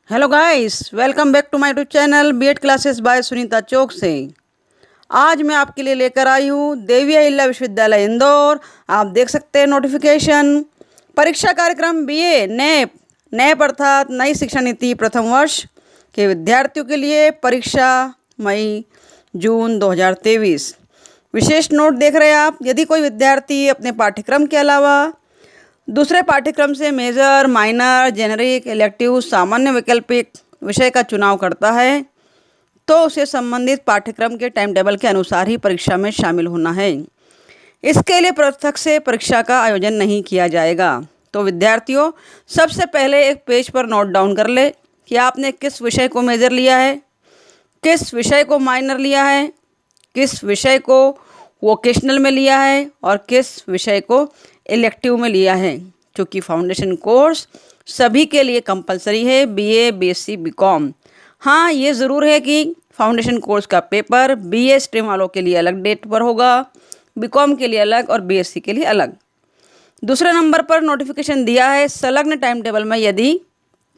Hello guys, welcome back to my YouTube channel BEd classes by Sunita Chauk से। आज मैं आपके लिए लेकर आई हूँ देवी अहिल्या विश्वविद्यालय इंदौर। आप देख सकते हैं नोटिफिकेशन। परीक्षा कार्यक्रम बीए नैप अर्थात नई शिक्षा नीति प्रथम वर्ष के विद्यार्थियों के लिए परीक्षा मई जून 2023। विशेष नोट देख रहे हैं आप। यदि कोई विद्यार्थी अपने पाठ्यक्रम के अलावा दूसरे पाठ्यक्रम से मेजर, माइनर, जेनरिक, इलेक्टिव, सामान्य वैकल्पिक विषय का चुनाव करता है तो उसे संबंधित पाठ्यक्रम के टाइम टेबल के अनुसार ही परीक्षा में शामिल होना है। इसके लिए पृथक से परीक्षा का आयोजन नहीं किया जाएगा। तो विद्यार्थियों, सबसे पहले एक पेज पर नोट डाउन कर ले कि आपने किस विषय को मेजर लिया है, किस विषय को माइनर लिया है, किस विषय को वोकेशनल में लिया है और किस विषय को इलेक्टिव में लिया है। क्योंकि फाउंडेशन कोर्स सभी के लिए कंपलसरी है, बीए, बीएससी, बीकॉम। हाँ, ये ज़रूर है कि फाउंडेशन कोर्स का पेपर बीए स्ट्रीम वालों के लिए अलग डेट पर होगा, बीकॉम के लिए अलग और बीएससी के लिए अलग। दूसरे नंबर पर नोटिफिकेशन दिया है संलग्न टाइम टेबल में यदि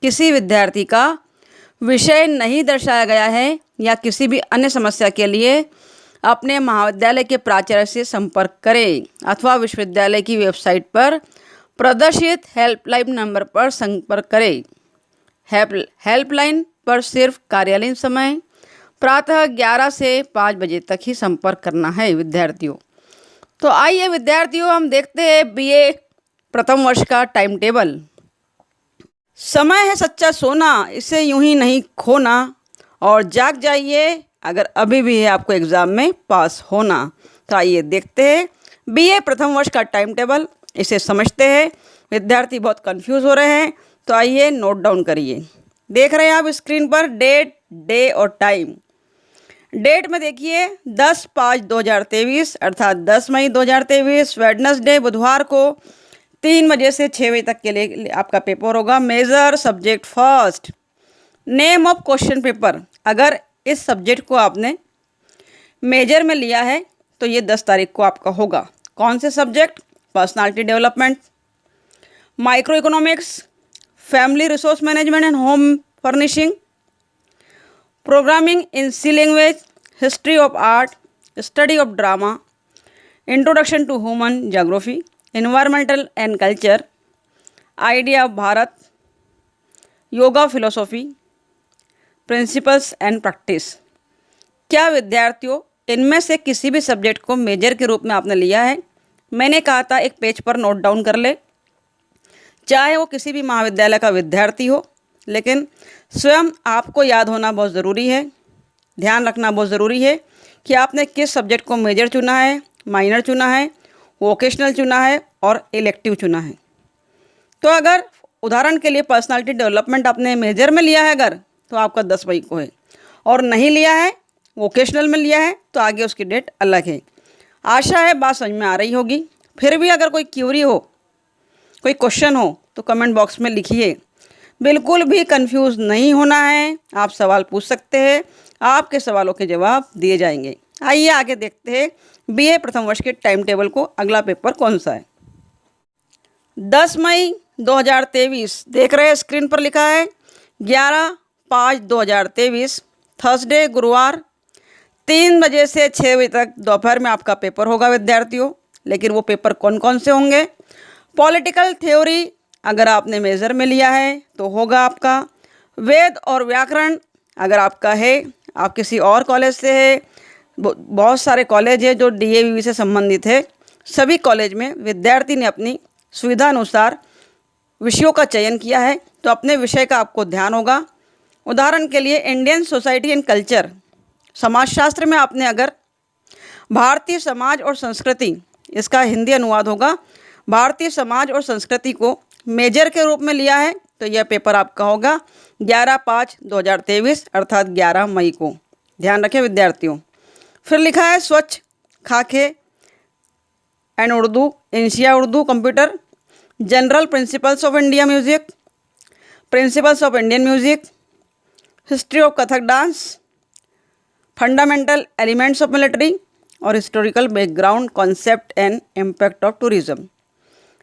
किसी विद्यार्थी का विषय नहीं दर्शाया गया है या किसी भी अन्य समस्या के लिए अपने महाविद्यालय के प्राचार्य से संपर्क करें अथवा विश्वविद्यालय की वेबसाइट पर प्रदर्शित हेल्पलाइन नंबर पर संपर्क करें। हेल्पलाइन पर सिर्फ कार्यालयीन समय प्रातः 11 से 5 बजे तक ही संपर्क करना है विद्यार्थियों। तो आइए विद्यार्थियों, हम देखते हैं बीए प्रथम वर्ष का टाइम टेबल। समय है सच्चा सोना, इसे यूं ही नहीं खोना, और जाग जाइए अगर अभी भी है आपको एग्ज़ाम में पास होना। तो आइए देखते हैं बीए प्रथम वर्ष का टाइम टेबल, इसे समझते हैं। विद्यार्थी बहुत कंफ्यूज हो रहे हैं, तो आइए नोट डाउन करिए। देख रहे हैं आप स्क्रीन पर डेट, डे और टाइम। डेट में देखिए 10/5/2023 अर्थात 10 मई 2023 वेडनेसडे, बुधवार को 3 बजे से 6 बजे तक के लिए आपका पेपर होगा। Major subject first. Name of question paper, अगर इस सब्जेक्ट को आपने मेजर में लिया है तो ये 10 तारीख को आपका होगा। कौन से subject? Personality development, micro economics, family resource management and home furnishing, programming in C language, history of art, study of drama, introduction to human geography, environmental and culture, idea of Bharat, yoga philosophy, principles and practice. क्या विद्यार्थियों इनमें से किसी भी subject को major के रूप में आपने लिया है? मैंने कहा था एक पेज पर नोट डाउन कर ले, चाहे वो किसी भी महाविद्यालय का विद्यार्थी हो, लेकिन स्वयं आपको याद होना बहुत ज़रूरी है, ध्यान रखना बहुत ज़रूरी है कि आपने किस सब्जेक्ट को मेजर चुना है, माइनर चुना है, वोकेशनल चुना है और इलेक्टिव चुना है। तो अगर उदाहरण के लिए पर्सनालिटी डेवलपमेंट आपने मेजर में लिया है अगर, तो आपका 10 मई को है, और नहीं लिया है, वोकेशनल में लिया है, तो आगे उसकी डेट अलग है। आशा है बात समझ में आ रही होगी। फिर भी अगर कोई क्यूरी हो, कोई क्वेश्चन हो, तो कमेंट बॉक्स में लिखिए। बिल्कुल भी कंफ्यूज नहीं होना है, आप सवाल पूछ सकते हैं, आपके सवालों के जवाब दिए जाएंगे। आइए आगे देखते हैं बीए प्रथम वर्ष के टाइम टेबल को। अगला पेपर कौन सा है? 10 मई 2023 देख रहे हैं स्क्रीन पर लिखा है। 11/5/2023 थर्सडे, गुरुवार, 3 बजे से 6 बजे तक दोपहर में आपका पेपर होगा विद्यार्थियों। लेकिन वो पेपर कौन कौन से होंगे? पॉलिटिकल थ्योरी अगर आपने मेजर में लिया है तो होगा आपका। वेद और व्याकरण अगर आपका है, आप किसी और कॉलेज से है, बहुत सारे कॉलेज है जो डीएवी से संबंधित है, सभी कॉलेज में विद्यार्थी ने अपनी सुविधा अनुसार विषयों का चयन किया है, तो अपने विषय का आपको ध्यान होगा। उदाहरण के लिए इंडियन सोसाइटी एंड कल्चर, समाजशास्त्र में आपने अगर भारतीय समाज और संस्कृति, इसका हिंदी अनुवाद होगा भारतीय समाज और संस्कृति को मेजर के रूप में लिया है, तो यह पेपर आपका होगा 11/5/2023 अर्थात 11 मई को। ध्यान रखें विद्यार्थियों। फिर लिखा है स्वच्छ खाके एंड उर्दू, इंशिया Urdu computer, general principles of India music, principles of Indian music, history of Kathak dance, fundamental elements of military और historical background concept and impact of tourism.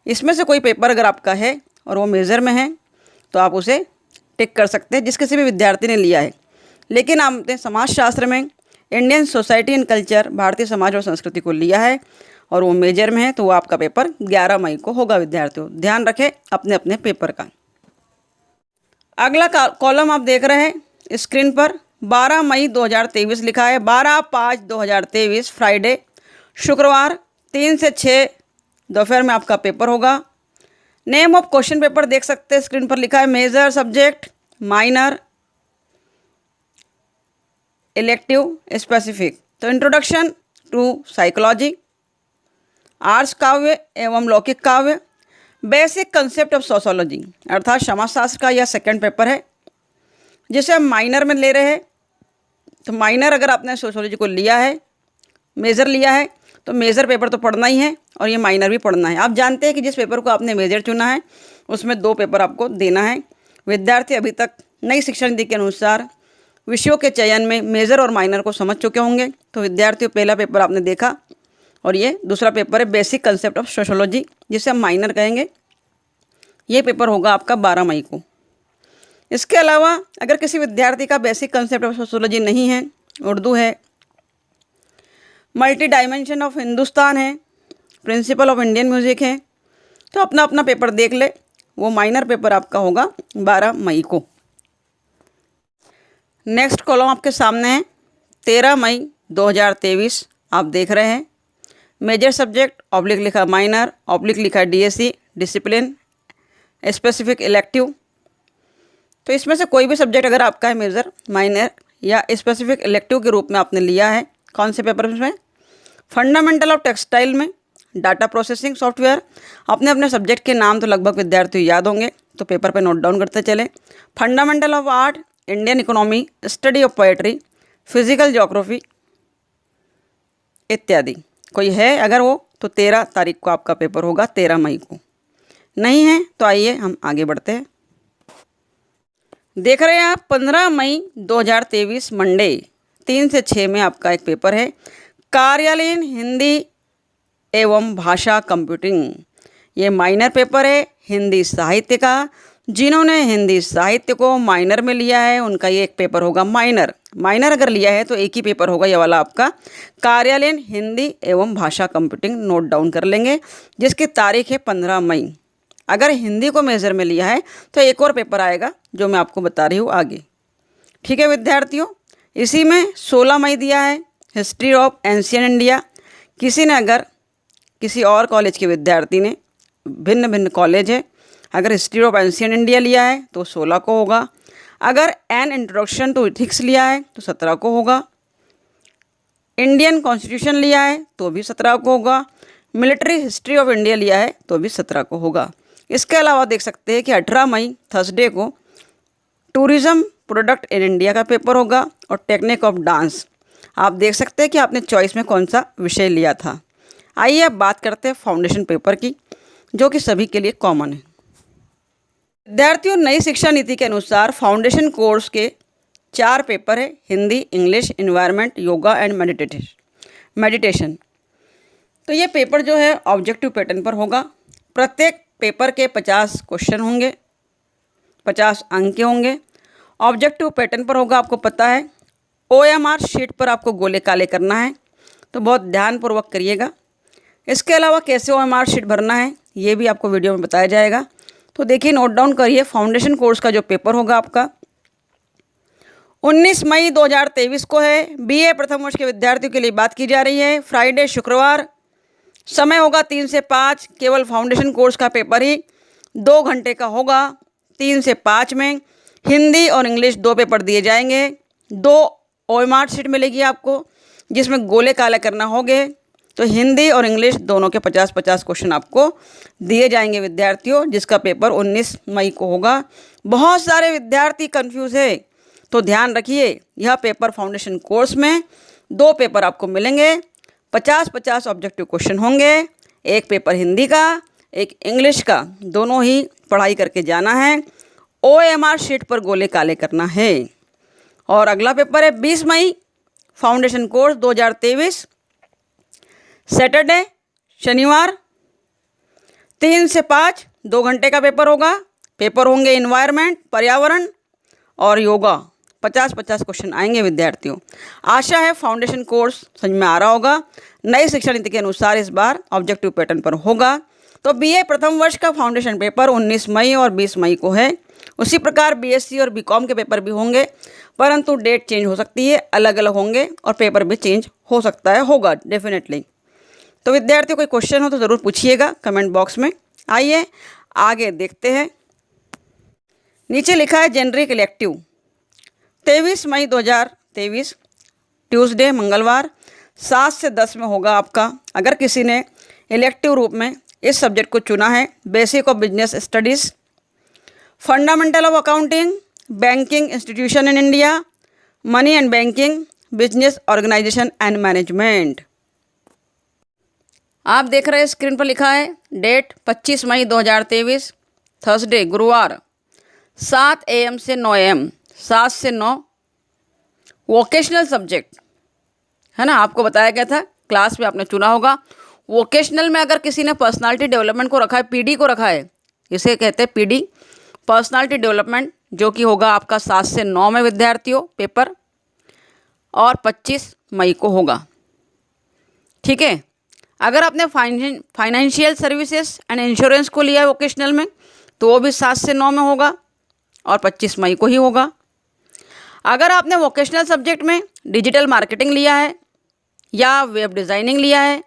इसमें से कोई पेपर अगर आपका है और वो मेजर में है तो आप उसे टिक कर सकते हैं जिस किसी भी विद्यार्थी ने लिया है। लेकिन आपने समाजशास्त्र में Indian society and culture, Bharatiya Samaj और संस्कृति को लिया है और वो मेजर में है, तो वो आपका पेपर 11 मई को होगा। विद्यार्थियों ध्यान रखें अपने अपने पेपर का। अगला कॉलम आप देख रहे हैं स्क्रीन पर, 12 मई 2023 लिखा है। 12/5/2023 फ्राइडे, शुक्रवार 3 से 6 दोपहर में आपका पेपर होगा। नेम ऑफ क्वेश्चन पेपर देख सकते हैं स्क्रीन पर लिखा है, major subject, minor, elective, specific. तो इंट्रोडक्शन टू साइकोलॉजी, आर्ट्स काव्य एवं लौकिक काव्य, बेसिक कंसेप्ट ऑफ सोशोलॉजी अर्थात समाजशास्त्र का यह सेकंड पेपर है जिसे हम माइनर में ले रहे हैं। तो माइनर अगर आपने सोशोलॉजी को लिया है, मेजर लिया है, तो मेजर पेपर तो पढ़ना ही है और ये माइनर भी पढ़ना है। आप जानते हैं कि जिस पेपर को आपने मेजर चुना है उसमें 2 पेपर आपको देना है। विद्यार्थी अभी तक नई शिक्षा नीति के अनुसार विषयों के चयन में मेजर और माइनर को समझ चुके होंगे। तो विद्यार्थियों पहला पेपर आपने देखा और ये दूसरा पेपर है बेसिक कंसेप्ट ऑफ सोशोलॉजी जिसे हम माइनर कहेंगे। ये पेपर होगा आपका 12 मई को। इसके अलावा अगर किसी विद्यार्थी का बेसिक कंसेप्ट ऑफ सोशोलॉजी नहीं है, उर्दू है, मल्टी डायमेंशन ऑफ हिंदुस्तान है, प्रिंसिपल ऑफ इंडियन म्यूज़िक है, तो अपना अपना पेपर देख ले। वो माइनर पेपर आपका होगा 12 मई को। नेक्स्ट कॉलम आपके सामने है, 13 मई 2023 आप देख रहे हैं। मेजर सब्जेक्ट ऑब्लिक लिखा माइनर, ऑब्लिक लिखा डीएससी डिसिप्लिन, स्पेसिफिक इलेक्टिव। तो इसमें से कोई भी सब्जेक्ट अगर आपका है मेजर, माइनर या स्पेसिफिक इलेक्टिव के रूप में आपने लिया है, कौन से पेपर में? फंडामेंटल ऑफ टेक्सटाइल में, डाटा प्रोसेसिंग सॉफ्टवेयर। अपने अपने सब्जेक्ट के नाम तो लगभग विद्यार्थियों याद होंगे, तो पेपर पे नोट डाउन करते चले। Fundamental of art, Indian economy, study of poetry, physical geography इत्यादि। कोई है अगर वो, तो 13 तारीख को आपका पेपर होगा, 13 मई को। नहीं है तो आइए हम आगे बढ़ते हैं। देख रहे हैं आप 15 मई 2023 मंडे 3 से 6 में आपका एक पेपर है, कार्यालयीन हिंदी एवं भाषा कंप्यूटिंग। ये माइनर पेपर है हिंदी साहित्य का। जिन्होंने हिंदी साहित्य को माइनर में लिया है उनका ये एक पेपर होगा माइनर। माइनर अगर लिया है तो एक ही पेपर होगा ये वाला आपका, कार्यालयीन हिंदी एवं भाषा कंप्यूटिंग। नोट डाउन कर लेंगे, जिसकी तारीख है 15 मई। अगर हिंदी को मेजर में लिया है तो एक और पेपर आएगा जो मैं आपको बता रही हूँ आगे। ठीक है विद्यार्थियों, इसी में 16 मई दिया है हिस्ट्री ऑफ एंशियंट इंडिया। किसी ने अगर किसी और कॉलेज के विद्यार्थी ने, भिन्न भिन्न कॉलेज है, अगर हिस्ट्री ऑफ एंशियंट इंडिया लिया है तो 16 को होगा। अगर एन इंट्रोडक्शन टू इथिक्स लिया है तो 17 को होगा। इंडियन कॉन्स्टिट्यूशन लिया है तो भी 17 को होगा। मिलिट्री हिस्ट्री ऑफ इंडिया लिया है तो भी 17 को होगा। इसके अलावा देख सकते हैं कि 18 मई थर्सडे को टूरिज़्म प्रोडक्ट इन इंडिया का पेपर होगा और टेक्निक ऑफ डांस। आप देख सकते हैं कि आपने चॉइस में कौन सा विषय लिया था। आइए अब बात करते हैं फाउंडेशन पेपर की, जो कि सभी के लिए कॉमन है। विद्यार्थियों नई शिक्षा नीति के अनुसार फाउंडेशन कोर्स के 4 पेपर है, Hindi, English, environment, yoga and meditation. तो ये पेपर जो है ऑब्जेक्टिव पैटर्न पर होगा। प्रत्येक पेपर के 50 क्वेश्चन होंगे, 50 अंक के होंगे। ऑब्जेक्टिव पैटर्न पर होगा, आपको पता है। OMR शीट पर आपको गोले काले करना है, तो बहुत ध्यानपूर्वक करिएगा। इसके अलावा कैसे OMR शीट भरना है ये भी आपको वीडियो में बताया जाएगा। तो देखिए, नोट डाउन करिए। फाउंडेशन कोर्स का जो पेपर होगा आपका 19 मई 2023 को है। BA प्रथम वर्ष के विद्यार्थियों के लिए बात की जा रही है। फ्राइडे शुक्रवार, समय होगा 3 से 5। केवल फाउंडेशन कोर्स का पेपर ही 2 घंटे का होगा। 3 से 5 में हिंदी और इंग्लिश 2 पेपर दिए जाएंगे। 2 OMR शीट मिलेगी आपको, जिसमें गोले काले करना होंगे। तो हिंदी और इंग्लिश दोनों के 50-50 क्वेश्चन आपको दिए जाएंगे विद्यार्थियों, जिसका पेपर 19 मई को होगा। बहुत सारे विद्यार्थी कंफ्यूज है, तो ध्यान रखिए, यह पेपर फाउंडेशन कोर्स में 2 पेपर आपको मिलेंगे। 50-50 ऑब्जेक्टिव क्वेश्चन होंगे। एक पेपर हिंदी का, एक इंग्लिश का, दोनों ही पढ़ाई करके जाना है। OMR शीट पर गोले काले करना है। और अगला पेपर है 20 मई, फाउंडेशन कोर्स 2023, सैटरडे शनिवार 3 से 5, 2 घंटे का पेपर होगा। पेपर होंगे इन्वायरमेंट, पर्यावरण और योगा 50-50 क्वेश्चन आएंगे विद्यार्थियों। आशा है फाउंडेशन कोर्स समझ में आ रहा होगा। नई शिक्षा नीति के अनुसार इस बार ऑब्जेक्टिव पैटर्न पर होगा। तो बीए प्रथम वर्ष का फाउंडेशन पेपर 19 मई और 20 मई को है। उसी प्रकार बीएससी और बीकॉम के पेपर भी होंगे, परंतु डेट चेंज हो सकती है, अलग अलग होंगे और पेपर भी चेंज हो सकता है, होगा डेफिनेटली। तो विद्यार्थियों कोई क्वेश्चन हो तो ज़रूर पूछिएगा कमेंट बॉक्स में। आइए आगे देखते हैं। नीचे लिखा है जेनरिक इलेक्टिव 23 मई 2023 ट्यूसडे मंगलवार 7 से 10 में होगा आपका। अगर किसी ने इलेक्टिव रूप में इस सब्जेक्ट को चुना है, basic of business studies, fundamental of accounting, banking institution in India, money and banking, business organisation and management. आप देख रहे हैं स्क्रीन पर लिखा है डेट 25 मई 2023 थर्सडे गुरुवार 7 AM से 9 AM, 7 से 9 वोकेशनल सब्जेक्ट है ना। आपको बताया गया था, क्लास में आपने चुना होगा। वोकेशनल में अगर किसी ने पर्सनालिटी डेवलपमेंट को रखा है, पीडी को रखा है, इसे कहते हैं पीडी पर्सनालिटी डेवलपमेंट, जो कि होगा आपका 7 से 9 में विद्यार्थियों पेपर, और 25 मई को होगा। ठीक है। अगर आपने फाइनेंशियल सर्विसेज एंड इंश्योरेंस को लिया है वोकेशनल में, तो वो भी 7 से 9 में होगा और 25 मई को ही होगा। अगर आपने वोकेशनल सब्जेक्ट में डिजिटल मार्केटिंग लिया है, या वेब डिज़ाइनिंग लिया है,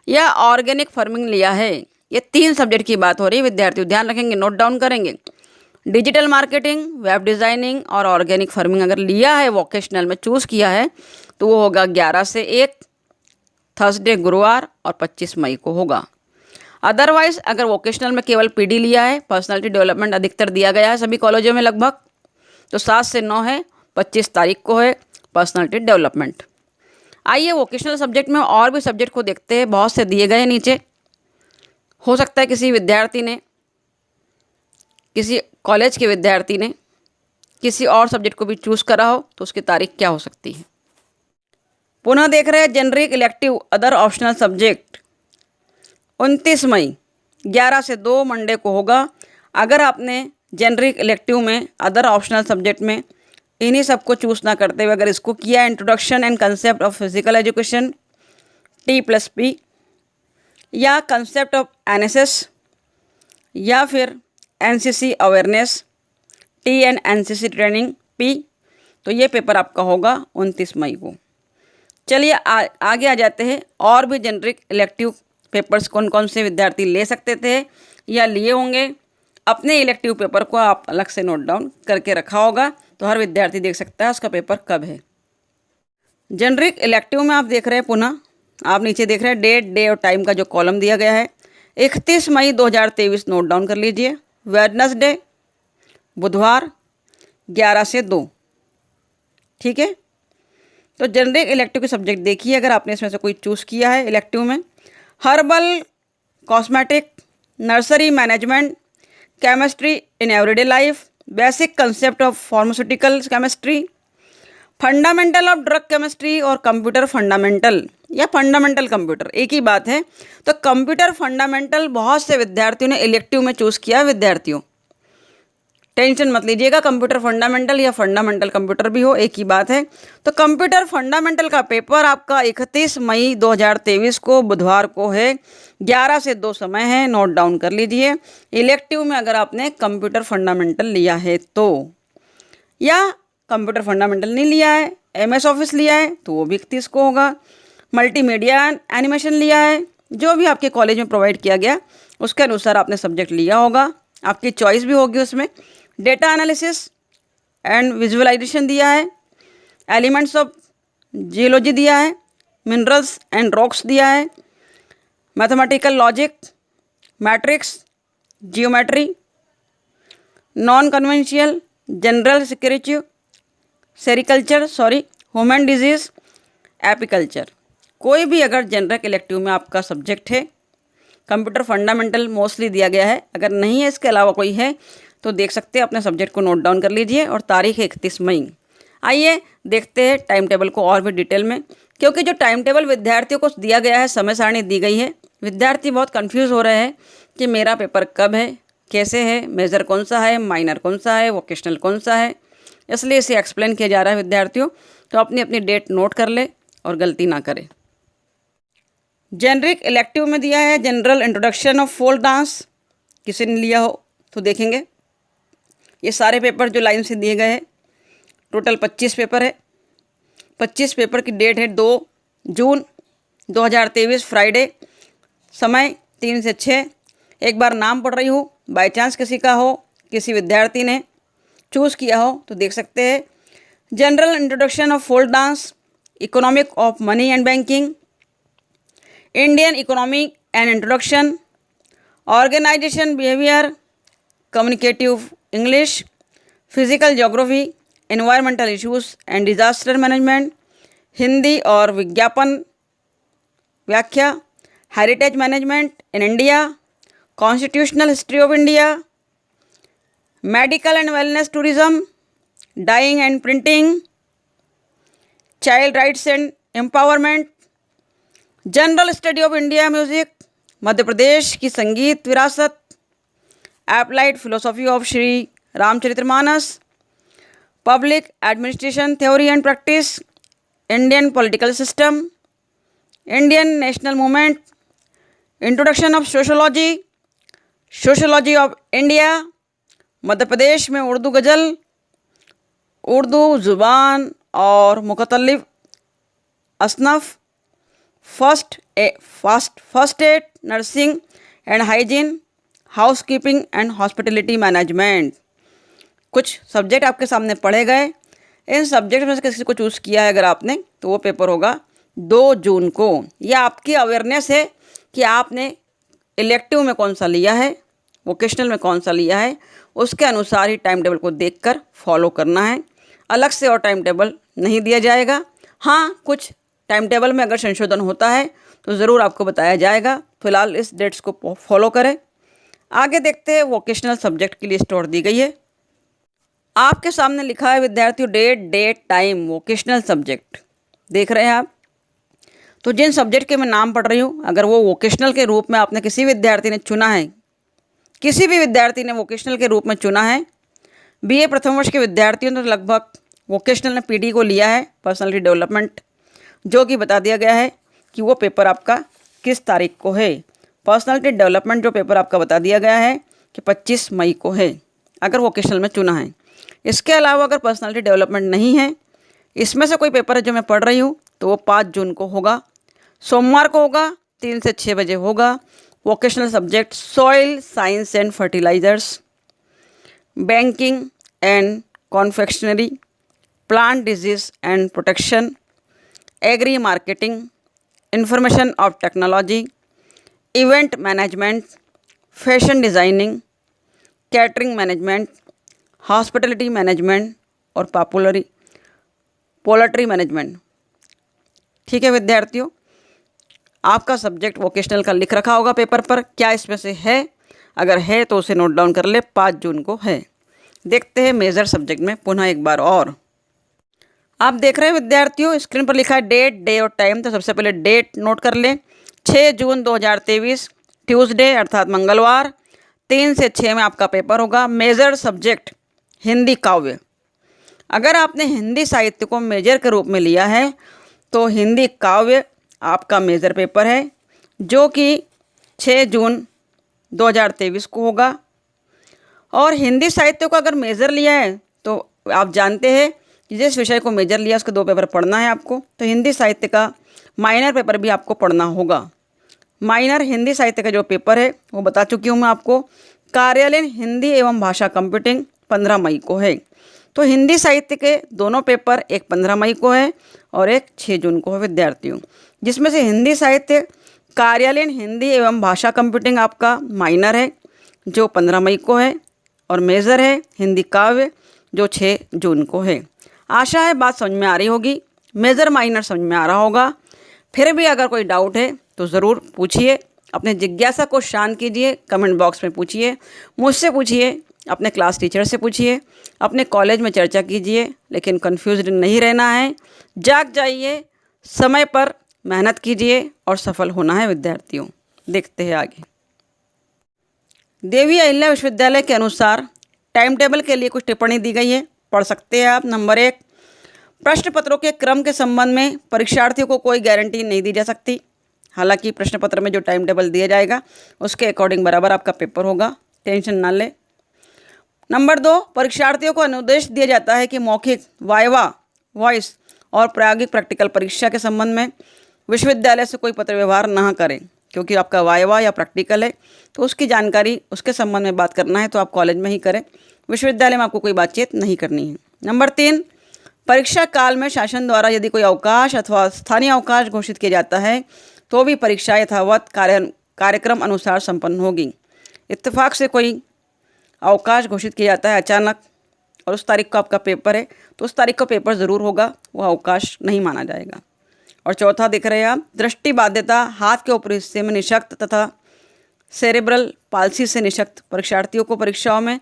या ऑर्गेनिक फार्मिंग लिया है, ये 3 सब्जेक्ट की बात हो रही है विद्यार्थियों, ध्यान रखेंगे, नोट डाउन करेंगे। डिजिटल मार्केटिंग, वेब डिज़ाइनिंग और ऑर्गेनिक फार्मिंग अगर लिया है, वोकेशनल में चूज़ किया है, तो वो होगा 11 से 1 थर्सडे गुरुवार और 25 मई को होगा। अदरवाइज अगर वोकेशनल में केवल पीडी लिया है, पर्सनालिटी डेवलपमेंट अधिकतर दिया गया है सभी कॉलेजों में लगभग, तो 7 से 9 है, 25 तारीख को है पर्सनालिटी डेवलपमेंट। आइए वोकेशनल सब्जेक्ट में और भी सब्जेक्ट को देखते हैं, बहुत से दिए गए नीचे। हो सकता है किसी विद्यार्थी ने, किसी कॉलेज के विद्यार्थी ने किसी और सब्जेक्ट को भी चूज़ करा हो, तो उसकी तारीख क्या हो सकती है। पुनः देख रहे हैं generic elective other optional subject 29 मई 11 से 2 मंडे को होगा। अगर आपने जेनरिक इलेक्टिव में अदर ऑप्शनल सब्जेक्ट में इन्हीं सबको चूज़ ना करते हुए अगर इसको किया, introduction and concept of physical education T+P, या कंसेप्ट ऑफ NSS, या फिर NCC awareness T and NCC training P, तो ये पेपर आपका होगा 29 मई को। चलिए आगे आ जाते हैं। और भी जेनरिक इलेक्टिव पेपर्स कौन कौन से विद्यार्थी ले सकते थे या लिए होंगे, अपने इलेक्टिव पेपर को आप अलग से नोट डाउन करके रखा होगा, तो हर विद्यार्थी देख सकता है उसका पेपर कब है। जेनरिक इलेक्टिव में आप देख रहे हैं, पुनः आप नीचे देख रहे हैं डेट, डे और टाइम का जो कॉलम दिया गया है, 31 मई 2023 नोट डाउन कर लीजिए। वेडनेसडे बुधवार 11 से 2। ठीक है। तो जेनरिक इलेक्टिव के सब्जेक्ट देखिए, अगर आपने इसमें से कोई चूज़ किया है इलेक्टिव में, herbal, cosmetic, nursery management, chemistry in everyday life, basic concept of pharmaceutical chemistry, fundamental of drug chemistry और कंप्यूटर फंडामेंटल या फंडामेंटल कंप्यूटर, एक ही बात है। तो कंप्यूटर फंडामेंटल बहुत से विद्यार्थियों ने इलेक्टिव में चूज़ किया। विद्यार्थियों टेंशन मत लीजिएगा, कंप्यूटर फंडामेंटल या फंडामेंटल कंप्यूटर भी हो, एक ही बात है। तो कंप्यूटर फंडामेंटल का पेपर आपका 31 मई 2023 को बुधवार को है, 11 से 2 समय है, नोट डाउन कर लीजिए। इलेक्टिव में अगर आपने कंप्यूटर फंडामेंटल लिया है तो, या कंप्यूटर फंडामेंटल नहीं लिया है, MS ऑफिस लिया है, तो वो भी 31 को होगा। मल्टीमीडिया एनिमेशन लिया है, जो भी आपके कॉलेज में प्रोवाइड किया गया उसके अनुसार आपने सब्जेक्ट लिया होगा, आपकी चॉइस भी होगी उसमें। डेटा एनालिसिस एंड विजुअलाइजेशन दिया है, एलिमेंट्स ऑफ जियोलॉजी दिया है, मिनरल्स एंड रॉक्स दिया है, mathematical logic, matrix, geometry, non conventional, general sericulture, human disease, apiculture. कोई भी अगर जेनरिक इलेक्टिव में आपका सब्जेक्ट है, कंप्यूटर फंडामेंटल मोस्टली दिया गया है, अगर नहीं है इसके अलावा कोई है तो देख सकते हैं, अपने सब्जेक्ट को नोट डाउन कर लीजिए। और तारीख है 31 मई। आइए देखते हैं टाइम टेबल को और भी डिटेल में, क्योंकि जो टाइम टेबल विद्यार्थियों को दिया गया है, समय सारणी दी गई है, विद्यार्थी बहुत कंफ्यूज हो रहे हैं कि मेरा पेपर कब है, कैसे है, मेजर कौन सा है, माइनर कौन सा है, वोकेशनल कौन सा है। इसलिए इसे एक्सप्लेन किया जा रहा है विद्यार्थियों। तो अपनी अपनी डेट नोट कर ले और गलती ना करें। जेनरिक इलेक्टिव में दिया है general introduction of folk dance. किसी ने लिया हो तो देखेंगे। ये सारे पेपर जो लाइन से दिए गए हैं, टोटल 25 पेपर है। 25 पेपर की डेट है 2 जून 2023 फ्राइडे। समय 3 से 6। एक बार नाम पढ़ रही हूँ, बाय चांस किसी का हो, किसी विद्यार्थी ने चूज़ किया हो तो देख सकते हैं। General introduction of folk dance, economic of money and banking, Indian economy and introduction, organisation behaviour, communicative English, physical geography, environmental issues and disaster management, Hindi और विज्ञापन व्याख्या, heritage management in India, constitutional history of India, medical and wellness tourism, dyeing and printing, child rights and empowerment, general study of India music, Madhya Pradesh की संगीत विरासत, applied philosophy of Shri Ramcharitmanas, public administration theory and practice, Indian political system, Indian national movement, introduction of sociology, sociology of India, Madhya Pradesh में उर्दू गज़ल, उर्दू ज़ुबान और मुख्तलिफ असनफ़, first aid, nursing and hygiene, housekeeping and hospitality management. कुछ subject आपके सामने पढ़े गए। इन सब्जेक्ट में से किसी को चूज़ किया है अगर आपने, तो वो पेपर होगा 2 जून को। यह आपकी अवेयरनेस है कि आपने इलेक्टिव में कौन सा लिया है, वोकेशनल में कौन सा लिया है, उसके अनुसार ही टाइम टेबल को देखकर फॉलो करना है। अलग से और टाइम टेबल नहीं दिया जाएगा। हाँ, कुछ टाइम टेबल में अगर संशोधन होता है तो ज़रूर आपको बताया जाएगा। फिलहाल इस डेट्स को फॉलो करें। आगे देखते हैं, वोकेशनल सब्जेक्ट की लिस्ट और दी गई है। आपके सामने लिखा है विद्यार्थियों डेट टाइम वोकेशनल सब्जेक्ट। देख रहे हैं आप। तो जिन सब्जेक्ट के मैं नाम पढ़ रही हूँ, अगर वो वोकेशनल के रूप में आपने किसी विद्यार्थी ने चुना है, किसी भी विद्यार्थी ने वोकेशनल के रूप में चुना है, बीए प्रथम वर्ष के विद्यार्थियों ने लगभग वोकेशनल ने पीडी को लिया है, पर्सनालिटी डेवलपमेंट, जो कि बता दिया गया है कि वो पेपर आपका किस तारीख को है। पर्सनालिटी डेवलपमेंट जो पेपर आपका बता दिया गया है कि 25 मई को है, अगर वोकेशनल में चुना है। इसके अलावा अगर पर्सनालिटी डेवलपमेंट नहीं है, इसमें से कोई पेपर है जो मैं पढ़ रही हूँ, तो वो 5 जून को होगा, सोमवार को होगा, 3 से 6 बजे होगा। Vocational subject soil science and fertilisers, banking and confectionery, plant disease and protection, agri marketing, information of technology, event management, fashion designing, catering management, hospitality management और पोल्ट्री मैनेजमेंट। ठीक है विद्यार्थियों, आपका सब्जेक्ट वोकेशनल का लिख रखा होगा पेपर पर, क्या इसमें से है? अगर है तो उसे नोट डाउन कर ले, 5 जून को है। देखते हैं मेजर सब्जेक्ट में पुनः एक बार और। आप देख रहे हैं विद्यार्थियों, स्क्रीन पर लिखा है डेट, डे और टाइम। तो सबसे पहले डेट नोट कर लें, 6 जून 2023 ट्यूसडे अर्थात मंगलवार, 3 से 6 में आपका पेपर होगा। मेजर सब्जेक्ट हिंदी काव्य। अगर आपने हिंदी साहित्य को मेजर के रूप में लिया है तो हिंदी काव्य आपका मेजर पेपर है, जो कि 6 जून 2023 को होगा। और हिंदी साहित्य को अगर मेजर लिया है तो आप जानते हैं कि जिस विषय को मेजर लिया उसके 2 पेपर पढ़ना है आपको, तो हिंदी साहित्य का माइनर पेपर भी आपको पढ़ना होगा। माइनर हिंदी साहित्य का जो पेपर है वो बता चुकी हूँ मैं आपको, कार्यालयीन हिंदी एवं भाषा कंप्यूटिंग 15 मई को है। तो हिंदी साहित्य के दोनों पेपर, एक 15 मई को है और एक 6 जून को है विद्यार्थियों, जिसमें से हिंदी साहित्य कार्यालयीन हिंदी एवं भाषा कंप्यूटिंग आपका माइनर है जो 15 मई को है, और मेजर है हिंदी काव्य जो 6 जून को है। आशा है बात समझ में आ रही होगी, मेजर माइनर समझ में आ रहा होगा। फिर भी अगर कोई डाउट है तो ज़रूर पूछिए, अपने जिज्ञासा को शांत कीजिए, कमेंट बॉक्स में पूछिए, मुझसे पूछिए, अपने क्लास टीचर से पूछिए, अपने कॉलेज में चर्चा कीजिए, लेकिन कन्फ्यूज्ड नहीं रहना है। जाग जाइए, समय पर मेहनत कीजिए और सफल होना है विद्यार्थियों। देखते हैं आगे। देवी अहिल्या विश्वविद्यालय के अनुसार टाइम टेबल के लिए कुछ टिप्पणी दी गई है, पढ़ सकते हैं आप। नंबर 1, प्रश्न पत्रों के क्रम के संबंध में परीक्षार्थियों को कोई गारंटी नहीं दी जा सकती। हालांकि प्रश्न पत्र में जो टाइम टेबल दिया जाएगा उसके अकॉर्डिंग बराबर आपका पेपर होगा, टेंशन ना ले। नंबर 2, परीक्षार्थियों को अनुदेश दिया जाता है कि मौखिक, वाइवा, वॉइस और प्रायोगिक प्रैक्टिकल परीक्षा के संबंध में विश्वविद्यालय से कोई पत्र व्यवहार ना करें, क्योंकि आपका वाइवा या प्रैक्टिकल है तो उसकी जानकारी, उसके संबंध में बात करना है तो आप कॉलेज में ही करें, विश्वविद्यालय में आपको कोई बातचीत नहीं करनी है। नंबर 3, परीक्षा काल में शासन द्वारा यदि कोई अवकाश अथवा स्थानीय अवकाश घोषित किया जाता है तो भी परीक्षा यथावत कार्यक्रम अनुसार संपन्न होगी। इत्तेफाक से कोई अवकाश घोषित किया जाता है अचानक और उस तारीख को आपका पेपर है तो उस तारीख को पेपर ज़रूर होगा, वह अवकाश नहीं माना जाएगा। और चौथा देख रहे हैं आप, दृष्टि बाध्यता, हाथ के ऊपरी हिस्से में निशक्त तथा सेरेब्रल पाल्सी से निशक्त परीक्षार्थियों को परीक्षाओं में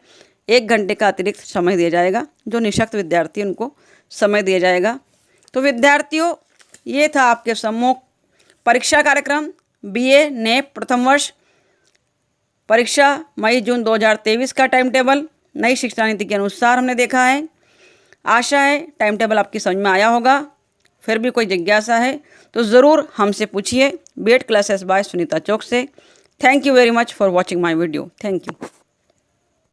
1 घंटे का अतिरिक्त समय दिया जाएगा। जो निशक्त विद्यार्थी उनको समय दिया जाएगा। तो विद्यार्थियों, ये था आपके सम्मुख परीक्षा कार्यक्रम BA नेप प्रथम वर्ष परीक्षा मई-जून 2023 का टाइम टेबल नई शिक्षा नीति के अनुसार हमने देखा है। आशा है टाइम टेबल आपकी समझ में आया होगा। फिर भी कोई जिज्ञासा है तो ज़रूर हमसे पूछिए। BEd classes by Sunita Chauk से। Thank you very much for watching my video. Thank you.